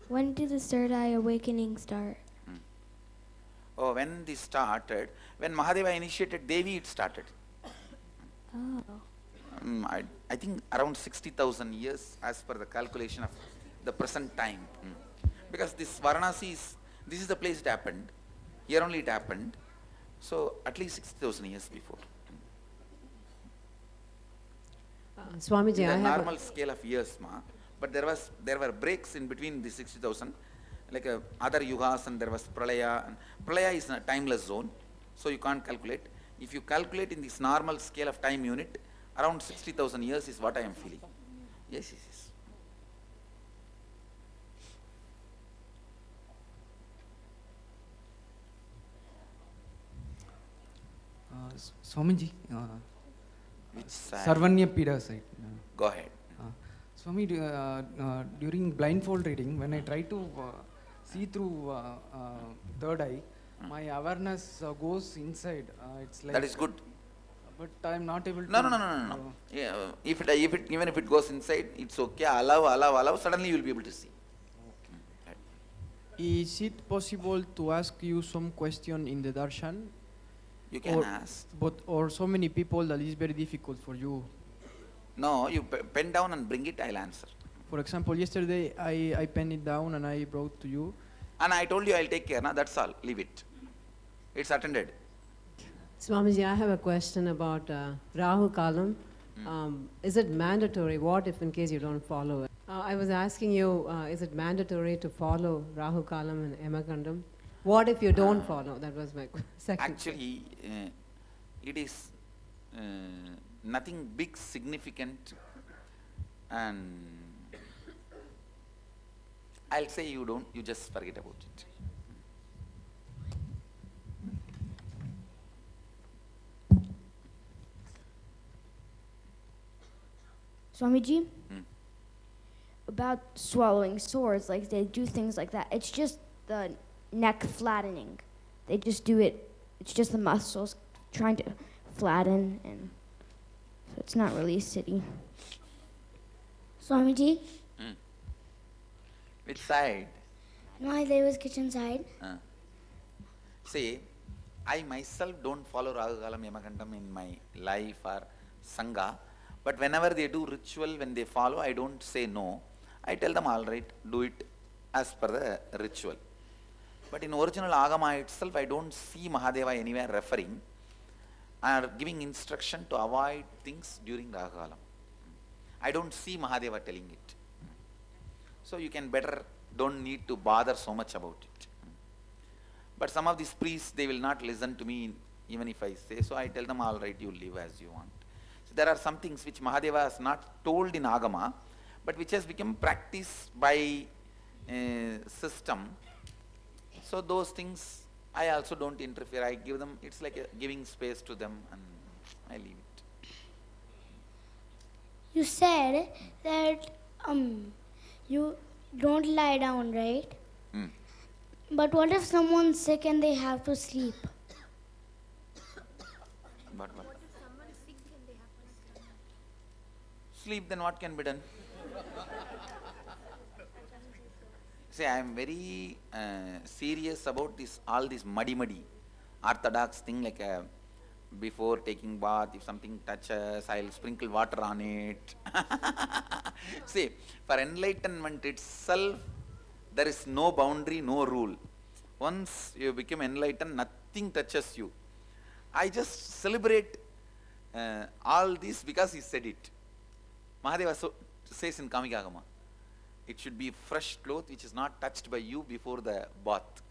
When did the third eye awakening start? Oh, when this started, when Mahadeva initiated Devi, it started. Oh. I think around 60,000 years as per the calculation of the present time. Because this Varanasi is, this is the place it happened. Here only it happened. So at least 60,000 years before. Swamiji, In I the have normal scale of years, but there were breaks in between the 60,000, like other yugas, and there was Pralaya. And Pralaya is a timeless zone, so you can't calculate. If you calculate in this normal scale of time unit, around 60,000 years is what I am feeling. Yes, yes, yes. Swamiji, Which side? Sarvanya Pida side. Go ahead. Swami, during blindfold reading, when I try to see through third eye, my awareness goes inside. It's like That is good. But I'm not able to. No. Yeah, even if it goes inside, it's okay. Allow. Suddenly you will be able to see. Is it possible to ask you some question in the darshan? You can ask. Or so many people that is very difficult for you. No, you pen down and bring it, I'll answer. For example, yesterday I penned it down and I brought to you. And I told you I'll take care, that's all, leave it. It's attended. Swamiji, I have a question about Rahu Kalam. Is it mandatory? What if in case you don't follow it? I was asking you, is it mandatory to follow Rahu Kalam and Yamakandam? What if you don't follow? That was my second. Actually, it is nothing big, significant, and I'll say you don't, you just forget about it. Swamiji? About swallowing swords, like they do things like that. It's just the neck flattening. They just do it, it's just the muscles trying to flatten, and so it's not really city. Swamiji? Which side? No, there was kitchen side. See, I myself don't follow Rahu Kalam Yamakandam in my life or Sangha, but whenever they do ritual, when they follow, I don't say no. I tell them, all right, do it as per the ritual. But in original Agama itself, I don't see Mahadeva anywhere referring or giving instruction to avoid things during Rahu Kalam. I don't see Mahadeva telling it. So you can better, don't need to bother so much about it. But some of these priests, they will not listen to me even if I say so. I tell them, all right, you live as you want. So there are some things which Mahadeva has not told in Agama, but which has become practice by system. So those things, I also don't interfere. I give them, it's like giving space to them, and I leave it. You said that you don't lie down, right? But what if someone's sick and they have to sleep? But what? Sleep, then what can be done? See, I am very serious about this, all this muddy orthodox thing, like before taking bath, if something touches, I'll sprinkle water on it. See, for enlightenment itself, there is no boundary, no rule. Once you become enlightened, nothing touches you. I just celebrate all this because he said it. Mahadeva says in Kamikagama, it should be fresh cloth which is not touched by you before the bath.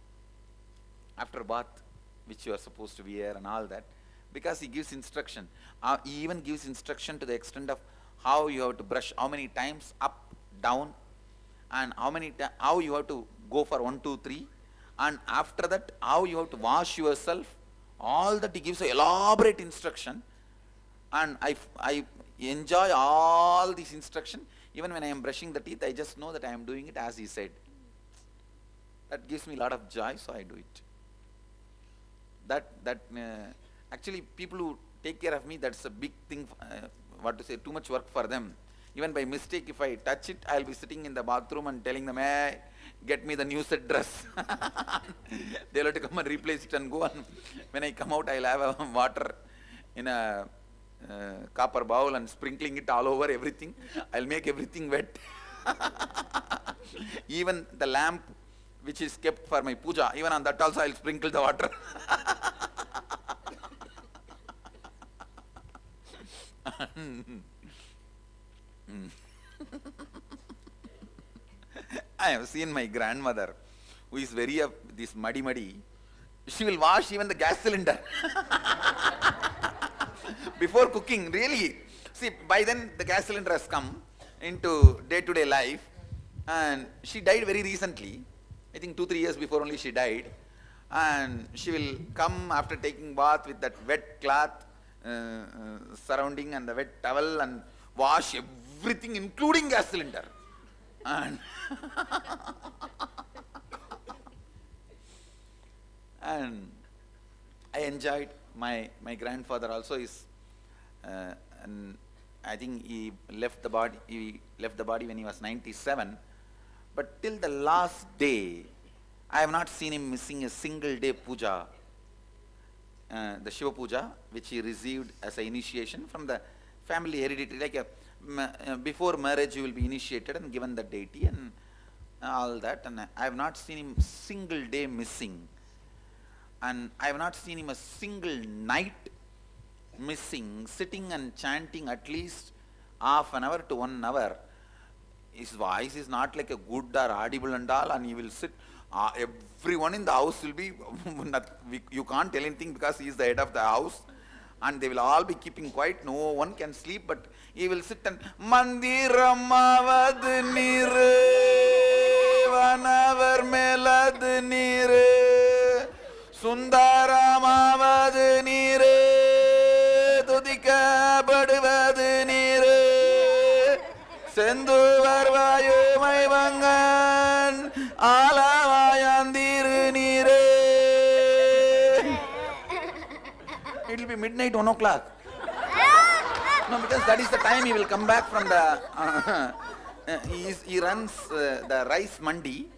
After bath, which you are supposed to wear and all that, because he gives instruction. He even gives instruction to the extent of how you have to brush, how many times up, down, and how you have to go for 1, 2, 3, and after that how you have to wash yourself. All that he gives an elaborate instruction, and I enjoy all this instruction. Even when I am brushing the teeth, I just know that I am doing it as he said. That gives me a lot of joy, so I do it. Actually, people who take care of me, that's a big thing, too much work for them. Even by mistake, if I touch it, I'll be sitting in the bathroom and telling them, hey, get me the new set dress. They'll have to come and replace it and go, and when I come out, I'll have a water in a copper bowl and sprinkling it all over everything. I'll make everything wet. Even the lamp which is kept for my puja, even on that also I'll sprinkle the water. I have seen my grandmother, who is very this muddy. She will wash even the gas cylinder before cooking, really. See, by then the gas cylinder has come into day-to-day life, and she died very recently. I think 2-3 years before only she died. And she will come after taking bath with that wet cloth surrounding and the wet towel and wash everything, including gas cylinder. And and I enjoyed my grandfather also is, and I think he left the body when he was 97. But till the last day, I have not seen him missing a single day puja, the Shiva puja, which he received as an initiation from the family hereditary. Like before marriage, you will be initiated and given the deity and all that. And I have not seen him single day missing. And I have not seen him a single night missing, sitting and chanting at least half an hour to 1 hour. His voice is not like a good or audible and all, and he will sit. Everyone in the house will be, you can't tell anything because he is the head of the house, and they will all be keeping quiet. No one can sleep, but he will sit and Mandiramavad Nire Vanavar Melad Nire Sundaramavad Nire Tudika Badvad Nire Sendu Varvayu Maivangan Alavayandir Nire. It will be midnight, 1 o'clock. No, because that is the time he will come back from the, he runs the rice mandi.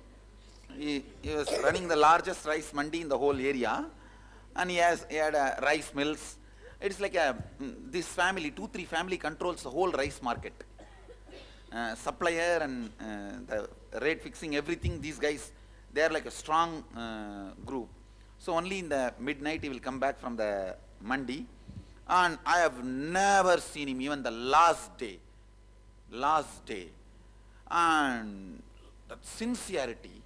He was running the largest rice mandi in the whole area, and he had rice mills. It's like this family, 2-3 family controls the whole rice market. Supplier and the rate fixing, everything, these guys, they are like a strong group. So only in the midnight he will come back from the mandi, and I have never seen him even the last day, and that sincerity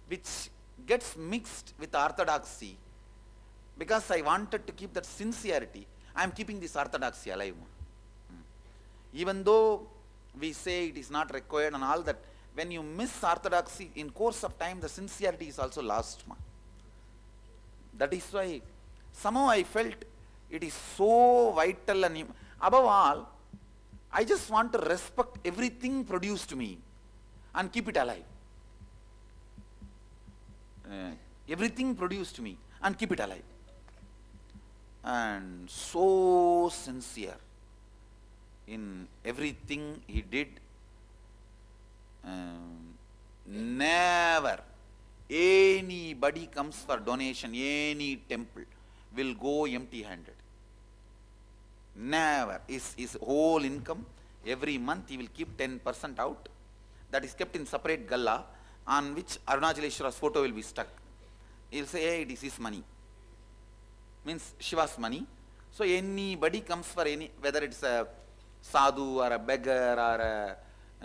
which gets mixed with orthodoxy, because I wanted to keep that sincerity, I am keeping this orthodoxy alive. Even though we say it is not required and all that, when you miss orthodoxy, in course of time the sincerity is also lost. That is why somehow I felt it is so vital, and above all, I just want to respect everything produced to me and keep it alive. Everything produced to me and keep it alive. And so sincere in everything he did. Never anybody comes for donation, any temple will go empty-handed. Never. His whole income, every month he will keep 10% out. That is kept in separate galla, on which Arunachaleshwara's photo will be stuck. He will say, hey, it is his money. Means Shiva's money. So anybody comes for any, whether it's a sadhu or a beggar or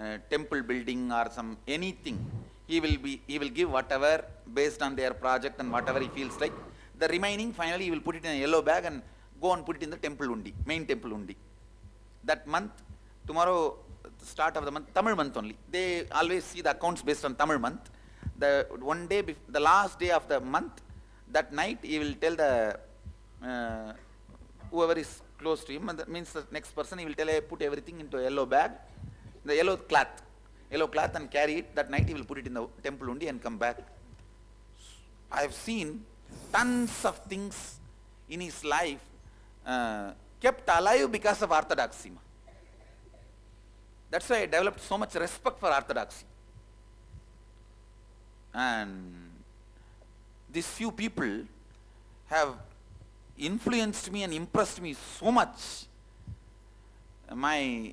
a temple building or some anything, he will give whatever based on their project and whatever he feels like. The remaining, finally, he will put it in a yellow bag and go and put it in the temple undi, main temple undi. That month, tomorrow, start of the month, Tamil month only. They always see the accounts based on Tamil month. The one day, the last day of the month, that night, he will tell the whoever is close to him, and that means the next person, he will tell, hey, put everything into a yellow bag, the yellow cloth and carry it. That night he will put it in the temple undi and come back. I have seen tons of things in his life kept alive because of orthodoxy. That's why I developed so much respect for orthodoxy. And these few people have influenced me and impressed me so much. I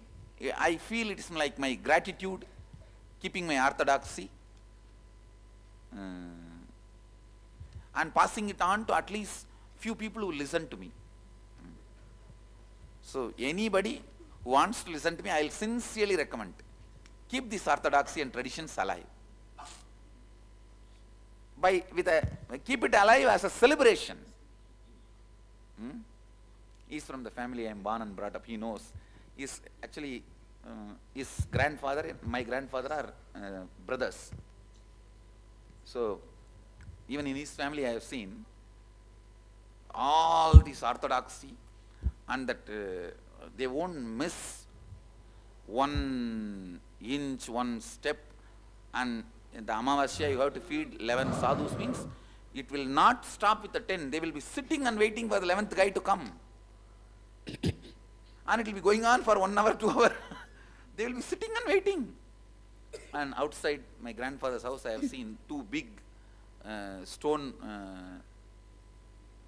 feel it is like my gratitude, keeping my orthodoxy, and passing it on to at least few people who listen to me. So anybody who wants to listen to me, I will sincerely recommend, keep this orthodoxy and traditions alive. Keep it alive as a celebration. He's from the family I am born and brought up. He knows. He's actually, his grandfather and my grandfather are brothers. So even in his family I have seen all this orthodoxy, and that they won't miss 1 inch, 1 step. And in the Amavasya you have to feed 11 sadhus, means it will not stop with the 10. They will be sitting and waiting for the 11th guy to come. And it will be going on for 1 hour, 2 hours. They will be sitting and waiting. And outside my grandfather's house I have seen 2 big stone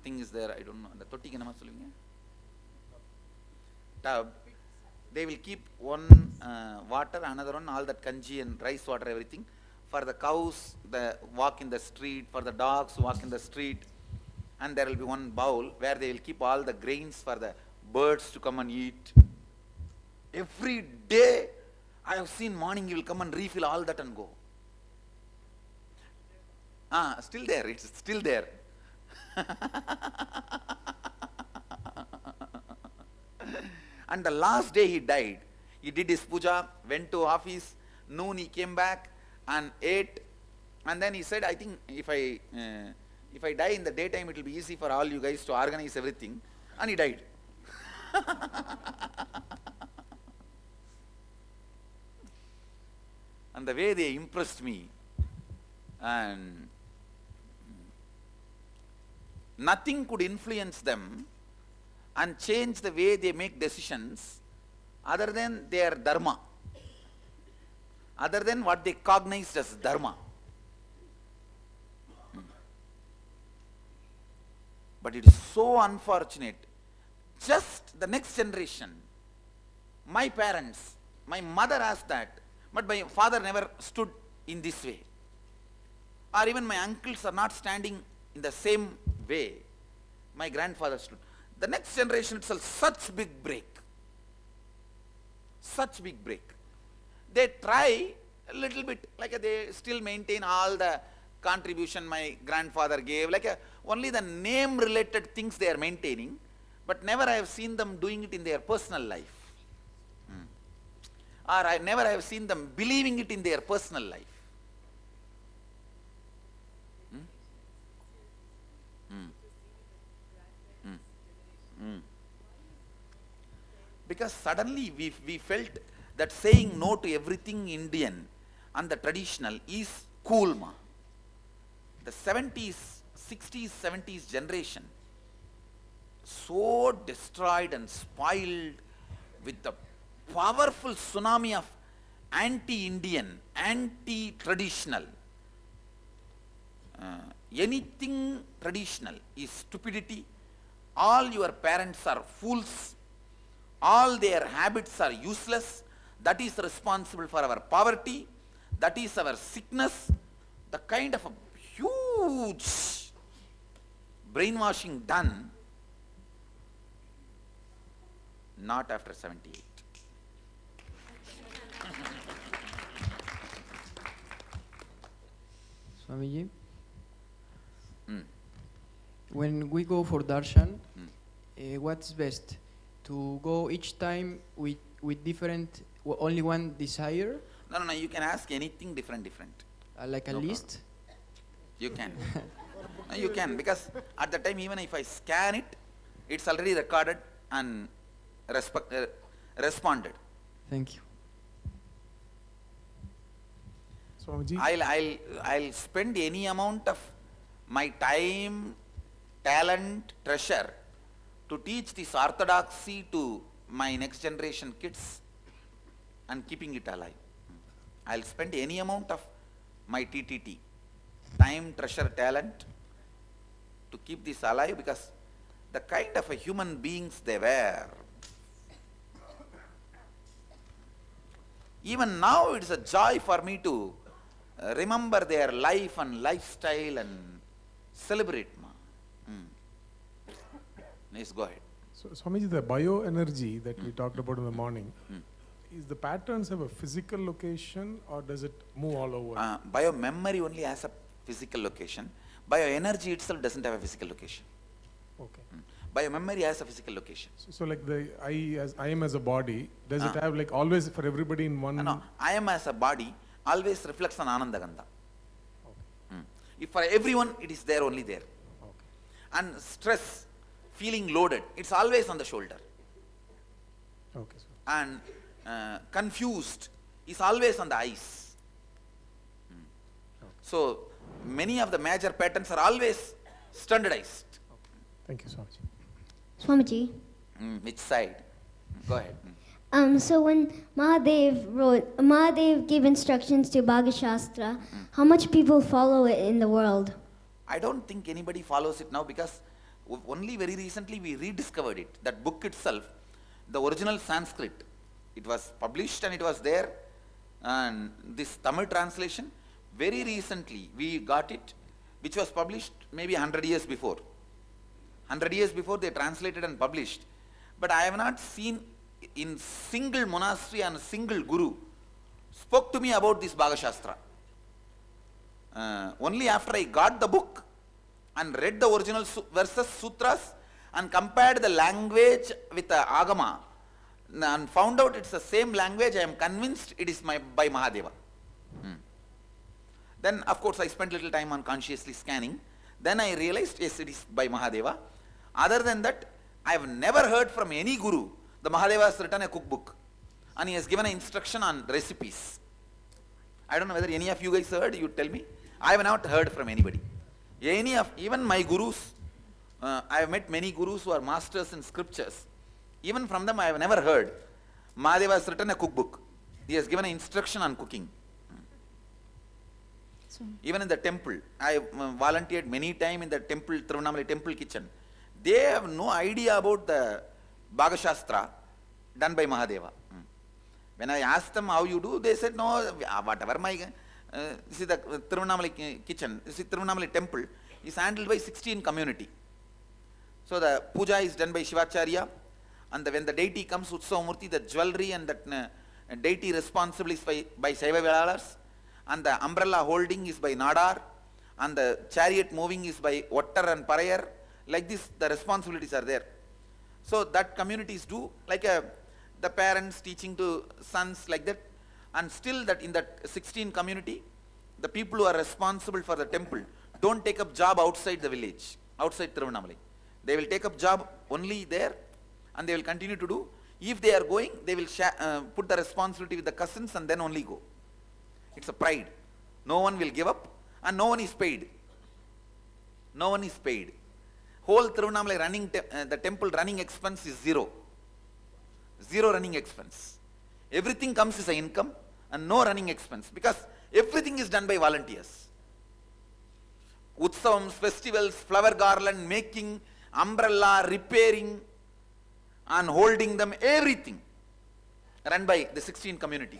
things there. I don't know. The totti ke nama solveenga? Tub. They will keep one water, another one, all that kanji and rice water, everything. For the cows, walk in the street. For the dogs, walk in the street. And there will be one bowl where they will keep all the grains for the birds to come and eat. Every day I have seen morning you will come and refill all that and go. Still there, it's still there. And the last day he died, he did his puja, went to office, noon he came back and ate, and then he said, I think if I die in the daytime it will be easy for all you guys to organize everything, and he died. And the way they impressed me, and nothing could influence them and change the way they make decisions other than their dharma, other than what they cognized as dharma. But it is so unfortunate. Just the next generation, my parents, my mother asked that, but my father never stood in this way. Or even my uncles are not standing in the same way my grandfather stood. The next generation itself, such big break. Such big break. They try a little bit, like they still maintain all the contribution my grandfather gave, like only the name related things they are maintaining, but never I have seen them doing it in their personal life. Or I never have seen them believing it in their personal life. Because suddenly we felt that saying no to everything Indian and the traditional is cool, ma. The 70s, 60s, 70s generation, so destroyed and spoiled with the powerful tsunami of anti-Indian, anti-traditional. Anything traditional is stupidity. All your parents are fools. All their habits are useless. That is responsible for our poverty. That is our sickness. The kind of a huge brainwashing done, not after 78. Swamiji, when we go for darshan, what's best? To go each time with different, only one desire? No, you can ask anything different. Like a No list? You can. No, you can, because at the time even if I scan it, it's already recorded and responded. Thank you. Swamiji? I'll spend any amount of my time, talent, treasure to teach this orthodoxy to my next generation kids and keeping it alive. I'll spend any amount of my TTT time, treasure, talent to keep this alive, because the kind of a human beings they were. Even now it's a joy for me to remember their life and lifestyle and celebrate. Nice, go ahead. So, Swamiji, the bioenergy that we talked about in the morning, is the patterns have a physical location or does it move all over? Bio-memory only has a physical location. Bioenergy itself doesn't have a physical location. Okay. Bio-memory has a physical location. So like the I am as a body, does it have like always for everybody in one? No, I am as a body always reflects on Ananda Gandha. Okay. If for everyone it is there, only there. Okay. And stress, feeling loaded, it's always on the shoulder. Okay. Sir. And confused is always on the eyes. Okay. So many of the major patterns are always standardized. Okay. Thank you, Swamiji. Swamiji. Which side? Go ahead. So when Mahadev gave instructions to Bhagavad Shastra, how much people follow it in the world? I don't think anybody follows it now, because only very recently we rediscovered it. That book itself, the original Sanskrit, it was published and it was there, and this Tamil translation, very recently we got it, which was published maybe 100 years before. 100 years before they translated and published. But I have not seen in single monastery and single guru spoke to me about this Bhagavad Shastra. Only after I got the book and read the original verses, sutras, and compared the language with the Agama and found out it's the same language, I am convinced it is by Mahadeva. Then of course I spent little time on consciously scanning. Then I realized, yes, it is by Mahadeva. Other than that, I have never heard from any guru the Mahadeva has written a cookbook and he has given an instruction on recipes. I don't know whether any of you guys heard, you tell me. I have not heard from anybody. Even my gurus, I have met many gurus who are masters in scriptures. Even from them I have never heard Mahadeva has written a cookbook. He has given an instruction on cooking. Even in the temple, I volunteered many times in the temple, Tiruvannamalai temple kitchen. They have no idea about the Bhagavad Shastra done by Mahadeva. When I asked them how you do, they said, no, whatever my, see the Tiruvannamalai kitchen, see Tiruvannamalai temple is handled by 16 community. So the puja is done by Shivacharya, and when the deity comes, Utsavamurti, the jewelry and the deity responsible is by Saiva Velalas, and the umbrella holding is by Nadar, and the chariot moving is by Ottar and Parayar. Like this, the responsibilities are there. So that communities do, like the parents teaching to sons like that, and still that in that 16 community, the people who are responsible for the temple don't take up job outside the village, outside Tiruvannamalai. They will take up job only there, and they will continue to do. If they are going, they will put the responsibility with the cousins and then only go. It's a pride. No one will give up and no one is paid. No one is paid. Whole Tiruvannamalai running, the temple running expense is zero. Zero running expense. Everything comes as an income and no running expense, because everything is done by volunteers. Utsavams, festivals, flower garland making, umbrella, repairing and holding them, everything run by the 16 community.